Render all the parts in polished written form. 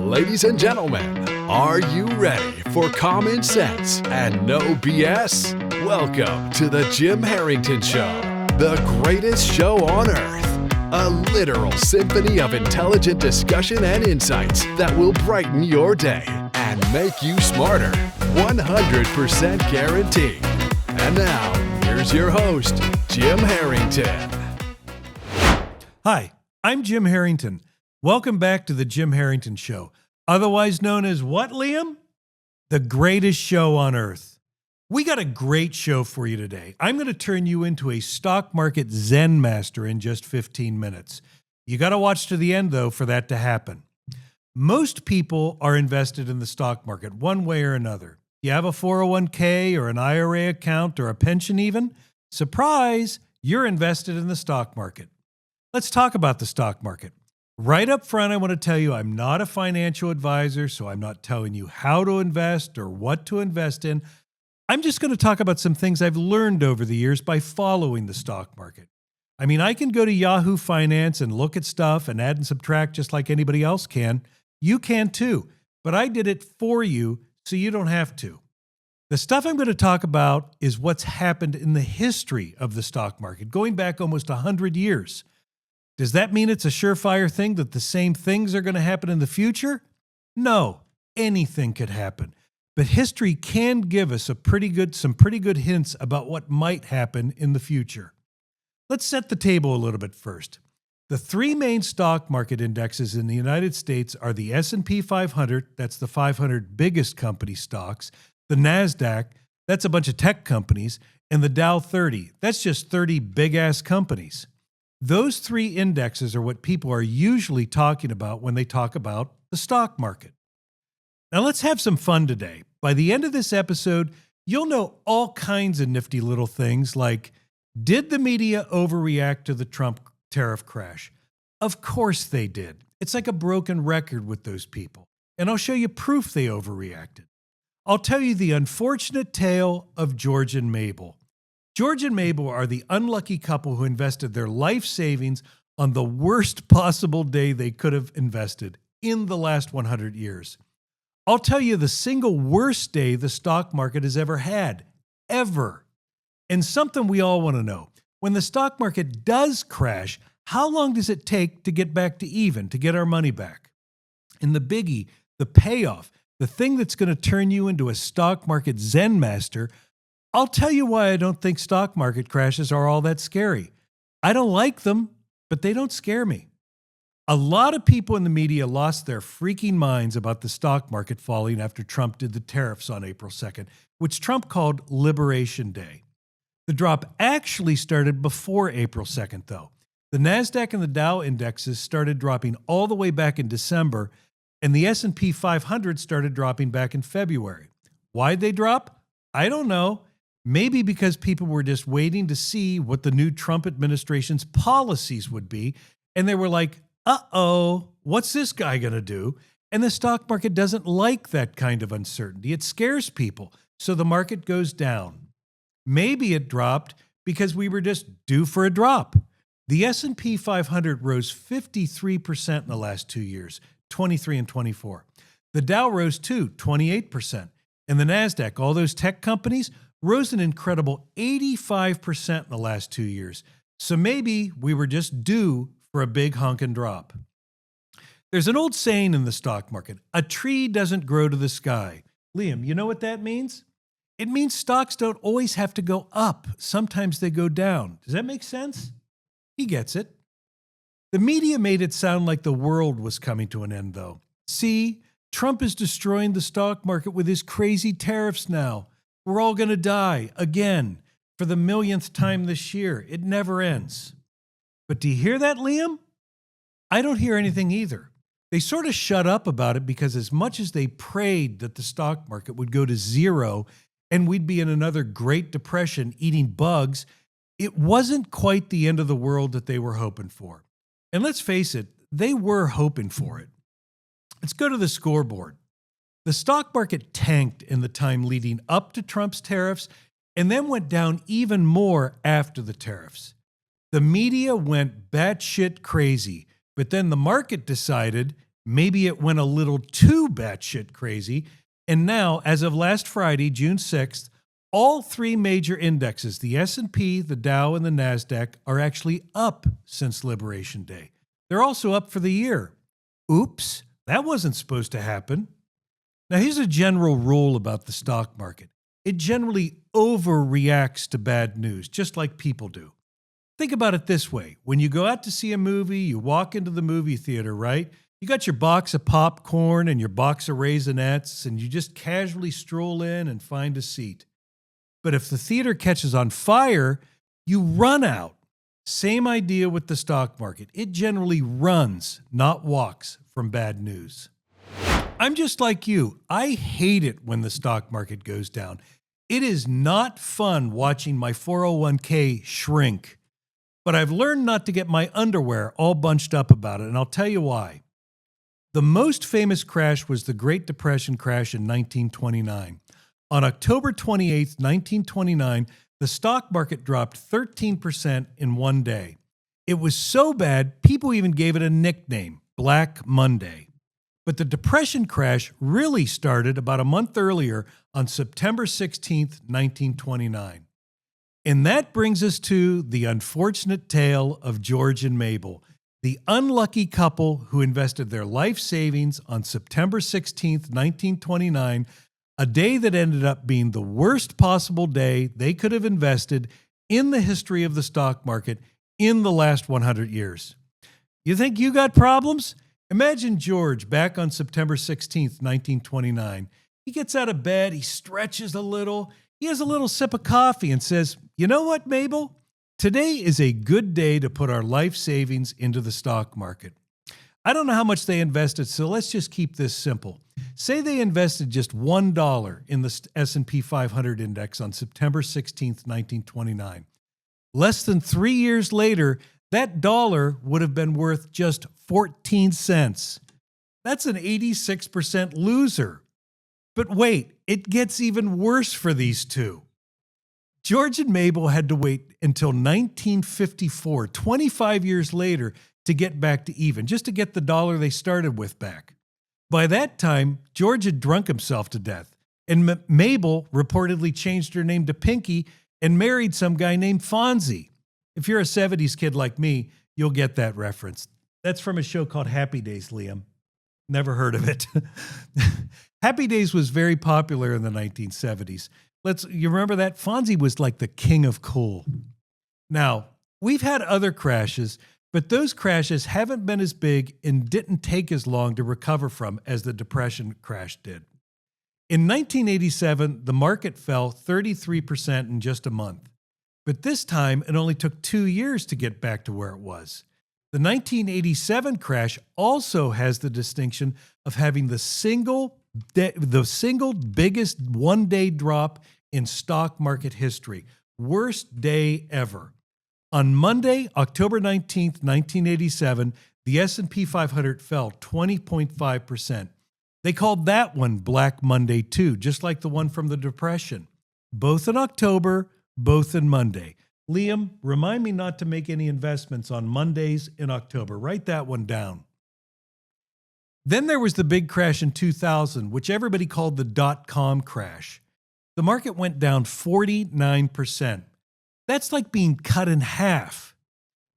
Ladies and gentlemen, are you ready for common sense and no BS? Welcome to the Jim Harrington Show, the greatest show on earth. A literal symphony of intelligent discussion and insights that will brighten your day and make you smarter. 100% guaranteed. And now, here's your host, Jim Harrington. Hi, I'm Jim Harrington. Welcome back to the Jim Harrington Show, otherwise known as what, Liam? The greatest show on earth. We got a great show for you today. I'm going to turn you into a stock market ZEN-MASTER in just 15 minutes. You got to watch to the end, though, for that to happen. Most people are invested in the stock market one way or another. You have a 401k or an IRA account or a pension even. Surprise, you're invested in the stock market. Let's talk about the stock market. Right up front, I want to tell you I'm not a financial advisor, so I'm not telling you how to invest or what to invest in. I'm just going to talk about some things I've learned over the years by following the stock market. I mean, I can go to Yahoo Finance and look at stuff and add and subtract just like anybody else can. You can too, but I did it for you so you don't have to. The stuff I'm going to talk about is what's happened in the history of the stock market, going back almost 100 years. Does that mean it's a surefire thing that the same things are going to happen in the future? No, anything could happen. But history can give us some pretty good hints about what might happen in the future. Let's set the table a little bit first. The three main stock market indexes in the United States are the S&P 500, that's the 500 biggest company stocks, the NASDAQ, that's a bunch of tech companies, and the Dow 30, that's just 30 big-ass companies. Those three indexes are what people are usually talking about when they talk about the stock market. Now let's have some fun today. By the end of this episode, you'll know all kinds of nifty little things like, did the media overreact to the Trump tariff crash? Of course they did. It's like a broken record with those people. And I'll show you proof they overreacted. I'll tell you the unfortunate tale of George and Mabel. George and Mabel are the unlucky couple who invested their life savings on the worst possible day they could have invested in the last 100 years. I'll tell you the single worst day the stock market has ever had, ever. And something we all want to know. When the stock market does crash, how long does it take to get back to even, to get our money back? And the biggie, the payoff, the thing that's going to turn you into a stock market ZEN-MASTER, I'll tell you why I don't think stock market crashes are all that scary. I don't like them, but they don't scare me. A lot of people in the media lost their freaking minds about the stock market falling after Trump did the tariffs on April 2nd, which Trump called Liberation Day. The drop actually started before April 2nd, though. The NASDAQ and the Dow indexes started dropping all the way back in December, and the S&P 500 started dropping back in February. Why'd they drop? I don't know. Maybe because people were just waiting to see what the new Trump administration's policies would be, and they were like, uh-oh, what's this guy going to do? And the stock market doesn't like that kind of uncertainty. It scares people, so the market goes down. Maybe it dropped because we were just due for a drop. The S&P 500 rose 53% in the last 2 years, 23 and 24. The Dow rose too, 28%. And the NASDAQ, all those tech companies, rose an incredible 85% in the last 2 years. So maybe we were just due for a big honkin' drop. There's an old saying in the stock market, a tree doesn't grow to the sky. Liam, you know what that means? It means stocks don't always have to go up. Sometimes they go down. Does that make sense? He gets it. The media made it sound like the world was coming to an end, though. See, Trump is destroying the stock market with his crazy tariffs now. We're all going to die again for the millionth time this year. It never ends. But do you hear that, Liam? I don't hear anything either. They sort of shut up about it because as much as they prayed that the stock market would go to zero and we'd be in another Great Depression eating bugs, it wasn't quite the end of the world that they were hoping for. And let's face it, they were hoping for it. Let's go to the scoreboard. The stock market tanked in the time leading up to Trump's tariffs and then went down even more after the tariffs. The media went batshit crazy, but then the market decided Maybe it went a little too batshit crazy. And now, as of last Friday, June 6th, all three major indexes, the S&P, the Dow, and the NASDAQ, are actually up since Liberation Day. They're also up for the year. Oops, that wasn't supposed to happen. Now, here's a general rule about the stock market. It generally overreacts to bad news, just like people do. Think about it this way. When you go out to see a movie, you walk into the movie theater, right? You got your box of popcorn and your box of Raisinets, and you just casually stroll in and find a seat. But if the theater catches on fire, you run out. Same idea with the stock market. It generally runs, not walks, from bad news. I'm just like you. I hate it when the stock market goes down. It is not fun watching my 401k shrink. But I've learned not to get my underwear all bunched up about it, and I'll tell you why. The most famous crash was the Great Depression crash in 1929. On October 28, 1929, the stock market dropped 13% in one day. It was so bad, people even gave it a nickname, Black Monday. But the Depression crash really started about a month earlier on September 16, 1929. And that brings us to the unfortunate tale of George and Mabel, the unlucky couple who invested their life savings on September 16, 1929, a day that ended up being the worst possible day they could have invested in the history of the stock market in the last 100 years. You think you got problems? Imagine George back on September 16th, 1929. He gets out of bed, he stretches a little, he has a little sip of coffee and says, "You know what, Mabel? Today is a good day to put our life savings into the stock market." I don't know how much they invested, so let's just keep this simple. Say they invested just $1 in the S&P 500 index on September 16th, 1929. Less than 3 years later, that dollar would have been worth just 14 cents. That's an 86% loser. But wait, it gets even worse for these two. George and Mabel had to wait until 1954, 25 years later, to get back to even, just to get the dollar they started with back. By that time, George had drunk himself to death, and Mabel reportedly changed her name to Pinky and married some guy named Fonzie. If you're a 70s kid like me, you'll get that reference. That's from a show called Happy Days, Liam. Never heard of it. Happy Days was very popular in the 1970s. You remember that? Fonzie was like the king of cool. Now, we've had other crashes, but those crashes haven't been as big and didn't take as long to recover from as the Depression crash did. In 1987, the market fell 33% in just a month. But this time, it only took 2 years to get back to where it was. The 1987 crash also has the distinction of having the single biggest one-day drop in stock market history. Worst day ever. On Monday, October 19th, 1987, the S&P 500 fell 20.5%. They called that one Black Monday too, just like the one from the Depression. Both in October, both in Monday. Liam, remind me not to make any investments on Mondays in October. Write that one down. Then there was the big crash in 2000, which everybody called the dot-com crash. The market went down 49%. That's like being cut in half.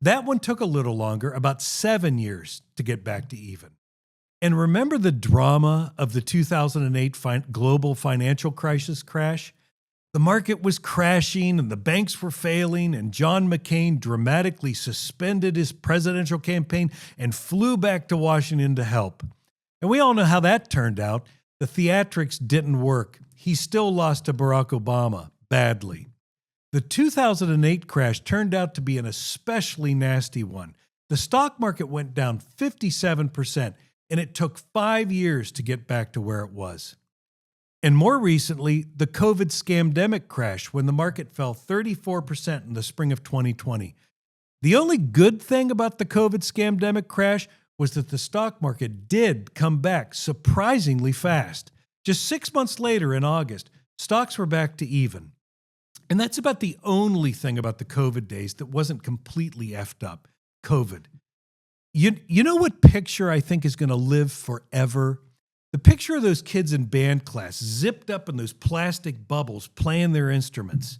That one took a little longer, about 7 years, to get back to even. And remember the drama of the 2008 global financial crisis crash? The market was crashing and the banks were failing, and John McCain dramatically suspended his presidential campaign and flew back to Washington to help. And we all know how that turned out. The theatrics didn't work. He still lost to Barack Obama badly. The 2008 crash turned out to be an especially nasty one. The stock market went down 57%, and it took 5 years to get back to where it was. And more recently, the COVID scamdemic crash, when the market fell 34% in the spring of 2020. The only good thing about the COVID scamdemic crash was that the stock market did come back surprisingly fast. Just 6 months later, in August, stocks were back to even. And that's about the only thing about the COVID days that wasn't completely effed up. COVID. You know what picture I think is going to live forever? The picture of those kids in band class, zipped up in those plastic bubbles, playing their instruments.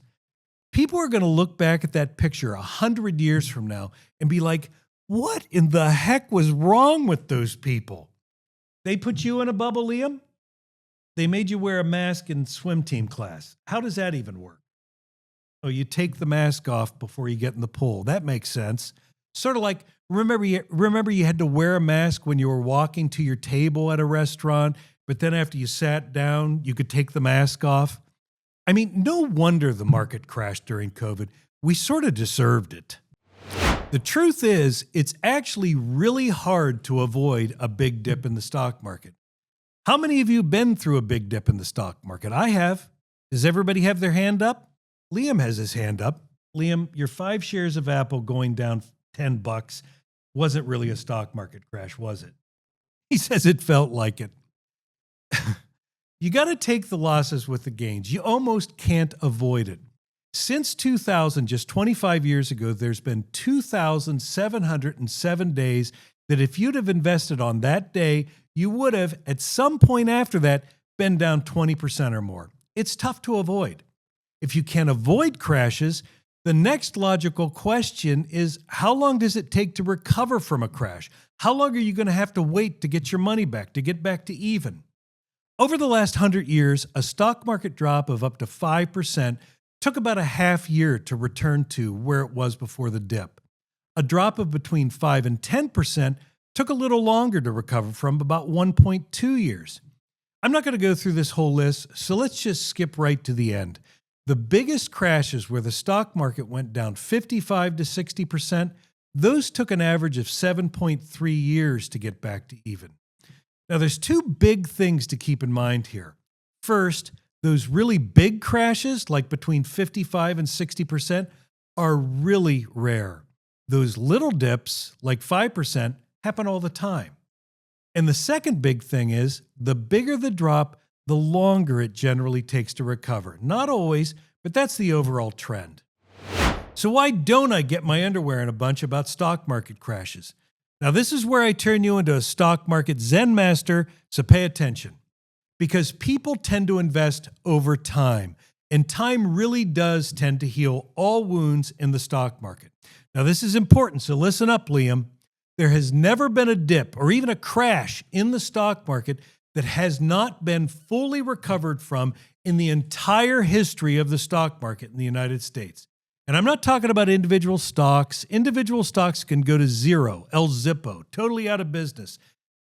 People are going to look back at that picture 100 years from now and be like, what in the heck was wrong with those people? They put you in a bubble, Liam? They made you wear a mask in swim team class. How does that even work? Oh, you take the mask off before you get in the pool. That makes sense. Sort of like, remember you had to wear a mask when you were walking to your table at a restaurant, but then after you sat down, you could take the mask off? I mean, no wonder the market crashed during COVID. We sort of deserved it. The truth is, it's actually really hard to avoid a big dip in the stock market. How many of you been through a big dip in the stock market? I have. Does everybody have their hand up? Liam has his hand up. Liam, your 5 shares of Apple going down $10 wasn't really a stock market crash, was it? He says it felt like it. You got to take the losses with the gains. You almost can't avoid it. Since 2000, just 25 years ago, there's been 2,707 days that if you'd have invested on that day, you would have, at some point after that, been down 20% or more. It's tough to avoid. If you can't avoid crashes, the next logical question is, how long does it take to recover from a crash? How long are you going to have to wait to get your money back, to get back to even? Over the last 100 years, a stock market drop of up to 5% took about a half year to return to where it was before the dip. A drop of between 5 and 10% took a little longer to recover from, about 1.2 years. I'm not going to go through this whole list, so let's just skip right to the end. The biggest crashes where the stock market went down 55 to 60%, those took an average of 7.3 years to get back to even. Now, there's 2 big things to keep in mind here. First, those really big crashes, like between 55 and 60%, are really rare. Those little dips, like 5%, happen all the time. And the second big thing is, the bigger the drop, the longer it generally takes to recover. Not always, but that's the overall trend. So why don't I get my underwear in a bunch about stock market crashes? Now, this is where I turn you into a stock market Zen-Master, so pay attention. Because people tend to invest over time, and time really does tend to heal all wounds in the stock market. Now, this is important, so listen up, Liam. There has never been a dip or even a crash in the stock market that has not been fully recovered from in the entire history of the stock market in the United States. And I'm not talking about individual stocks. Individual stocks can go to zero, El Zippo, totally out of business.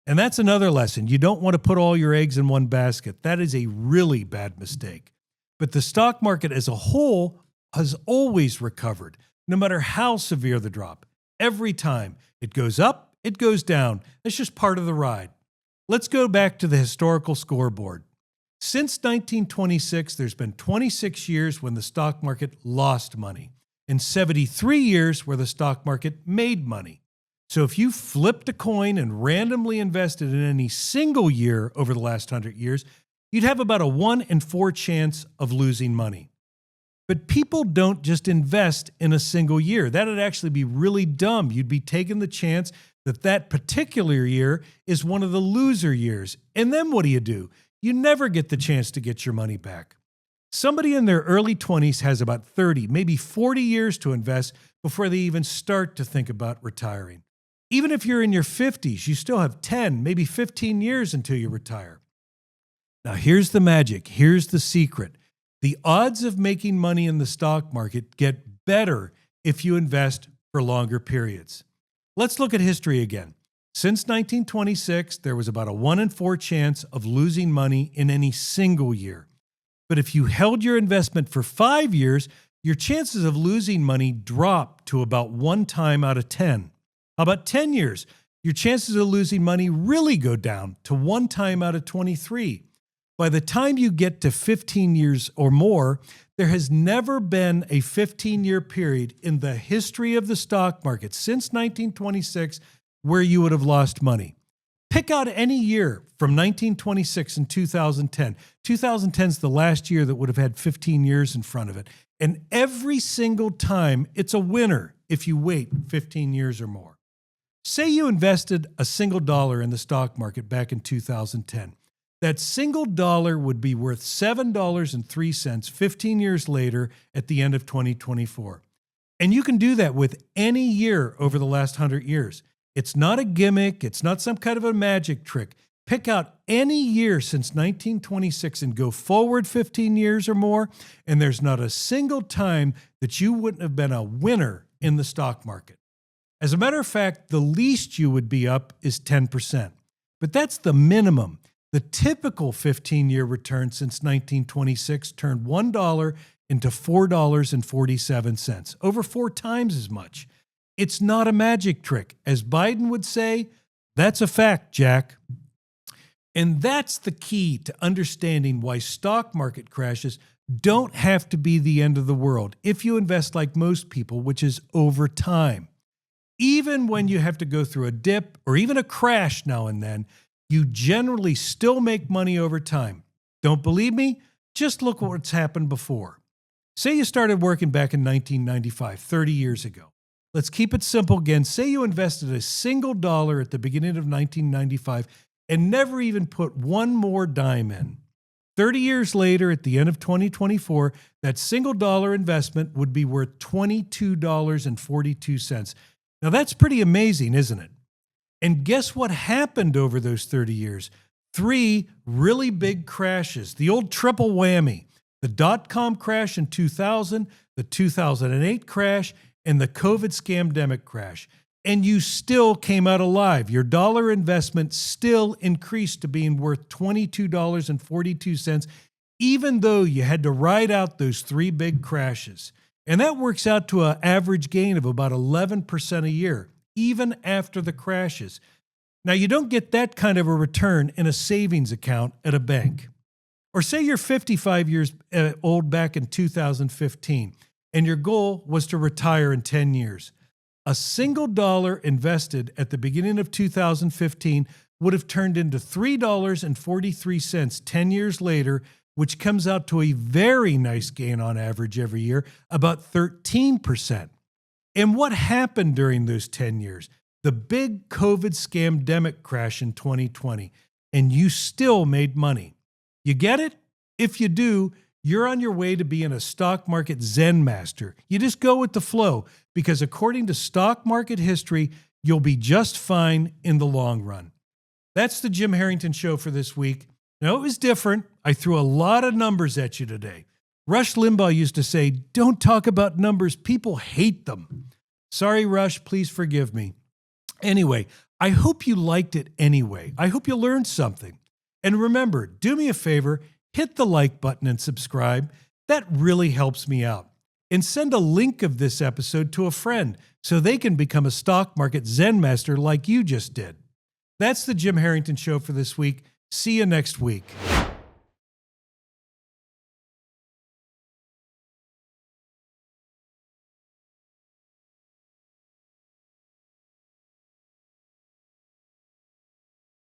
And that's another lesson. You don't want to put all your eggs in one basket. That is a really bad mistake. But the stock market as a whole has always recovered, no matter how severe the drop. Every time it goes up, it goes down. That's just part of the ride. Let's go back to the historical scoreboard. Since 1926, there's been 26 years when the stock market lost money and 73 years where the stock market made money. So if you flipped a coin and randomly invested in any single year over the last 100 years, you'd have about a 1 in 4 chance of losing money. But people don't just invest in a single year. That would actually be really dumb. You'd be taking the chance that that particular year is one of the loser years. And then what do? You never get the chance to get your money back. Somebody in their early 20s has about 30, maybe 40 years to invest before they even start to think about retiring. Even if you're in your 50s, you still have 10, maybe 15 years until you retire. Now, here's the magic. Here's the secret. The odds of making money in the stock market get better if you invest for longer periods. Let's look at history again. Since 1926, there was about a 1 in 4 chance of losing money in any single year. But if you held your investment for 5 years, your chances of losing money drop to about 1 time out of 10. How about 10 years? Your chances of losing money really go down to 1 time out of 23. By the time you get to 15 years or more, there has never been a 15-year period in the history of the stock market since 1926 where you would have lost money. Pick out any year from 1926 and 2010. 2010 is the last year that would have had 15 years in front of it. And every single time, it's a winner if you wait 15 years or more. Say you invested a single dollar in the stock market back in 2010. That single dollar would be worth $7.03 15 years later at the end of 2024. And you can do that with any year over the last 100 years. It's not a gimmick. It's not some kind of a magic trick. Pick out any year since 1926 and go forward 15 years or more, and there's not a single time that you wouldn't have been a winner in the stock market. As a matter of fact, the least you would be up is 10%. But that's the minimum. The typical 15-year return since 1926 turned $1 into $4.47, over 4 times as much. It's not a magic trick. As Biden would say, that's a fact, Jack. And that's the key to understanding why stock market crashes don't have to be the end of the world if you invest like most people, which is over time. Even when you have to go through a dip or even a crash now and then, you generally still make money over time. Don't believe me? Just look at what's happened before. Say you started working back in 1995, 30 years ago. Let's keep it simple again. Say you invested a single dollar at the beginning of 1995 and never even put one more dime in. 30 years later, at the end of 2024, that single dollar investment would be worth $22.42. Now that's pretty amazing, isn't it? And guess what happened over those 30 years? 3 really big crashes, the old triple whammy. The dot-com crash in 2000, the 2008 crash, and the COVID scamdemic crash. And you still came out alive. Your dollar investment still increased to being worth $22.42, even though you had to ride out those 3 big crashes. And that works out to an average gain of about 11% a year, even after the crashes. Now, you don't get that kind of a return in a savings account at a bank. Or say you're 55 years old back in 2015, and your goal was to retire in 10 years. A single dollar invested at the beginning of 2015 would have turned into $3.43 10 years later, which comes out to a very nice gain on average every year, about 13%. And what happened during those 10 years? The big COVID scamdemic crash in 2020, and you still made money. You get it? If you do, you're on your way to being a stock market ZEN-MASTER. You just go with the flow, because according to stock market history, you'll be just fine in the long run. That's the Jim Harrington Show for this week. Now, it was different. I threw a lot of numbers at you today. Rush Limbaugh used to say, "Don't talk about numbers. People hate them." Sorry, Rush. Please forgive me. Anyway, I hope you liked it anyway. I hope you learned something. And remember, do me a favor, hit the like button and subscribe. That really helps me out. And send a link of this episode to a friend so they can become a stock market ZEN-MASTER like you just did. That's the Jim Harrington Show for this week. See you next week.